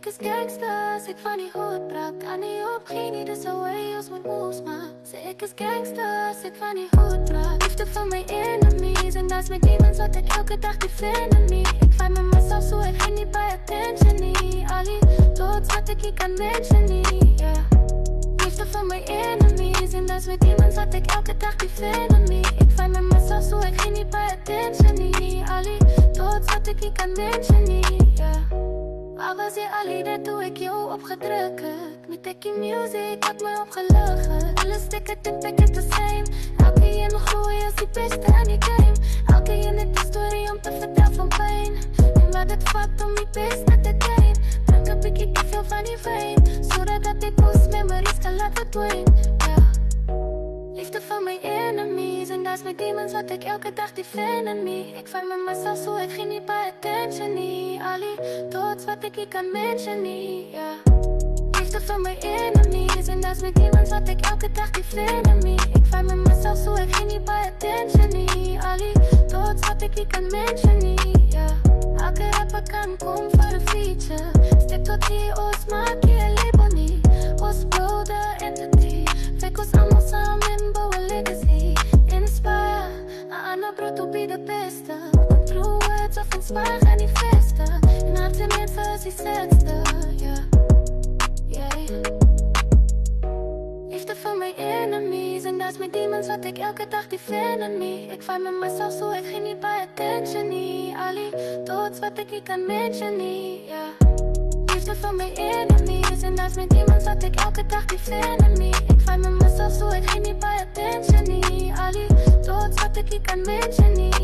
is gangsters, ik van die hoed brak. Kan niet op, geen niet, dus away als met moves, man. Zeg ik is gangsters, ik van die hoed brak. Liefde van mijn enemies, en dat is mijn demons wat ik elke dag defend me. Ik fight met mezelf zo, ik geen niet bij attention, niet. Ali, dood wat ik kan mention, niet, yeah. Liefde van mijn enemies, en dat is mijn demons wat ik elke dag defend me. Ik fight met mezelf zo, ik geen niet bij attention, niet. Ali, dood wat ik kan mention, niet, yeah. Waar was je Ali, dat doe ik jou opgedrukken. Met tekkie music had me opgelucht. Alle stikken te pikken te zijn. Elke je nog groeien als die beste aan die game. Elke je net de story om te vertellen van pijn. En wat het vat om die beest naar te zijn. Druk een pikje te veel van die fame. Zodat dat ik post memories kan laten dwingen, yeah. Liefde van mijn enemies, en dat is mijn demons wat ik elke dag defend me. Ik fight met mezelf zo, ik ging niet bij attention, niet. Ali, dood wat ik kan mention, niet, yeah. Liefde van mijn enemies, en dat is mijn demons wat ik elke dag defend me. Ik fight met mezelf zo, ik ging niet bij attention, niet. Ali, dood wat ik kan mention, niet, yeah. Elke rapper kan komen voor een feature. Step tot die os, maak je een label niet. Os bro, de entity. Fake ons allemaal samen, bouwen legacy. Inspire, Anna bro to be the beste. True words of inspire gaan die vesten. En hart en met versie zetste, yeah, yeah. Liefde van mijn enemies, en dat is mijn demons wat ik elke dag defend me. Ik fight met mezelf zo, ik ging niet bij attention, niet. Ali, dood wat ik kan mention, niet, yeah. Liefde van mijn enemies, en dat is mijn demons wat ik elke dag defend me. Ik fight met mezelf zo, ik ging niet bij attention, niet. Ali, dood wat ik kan mention, niet.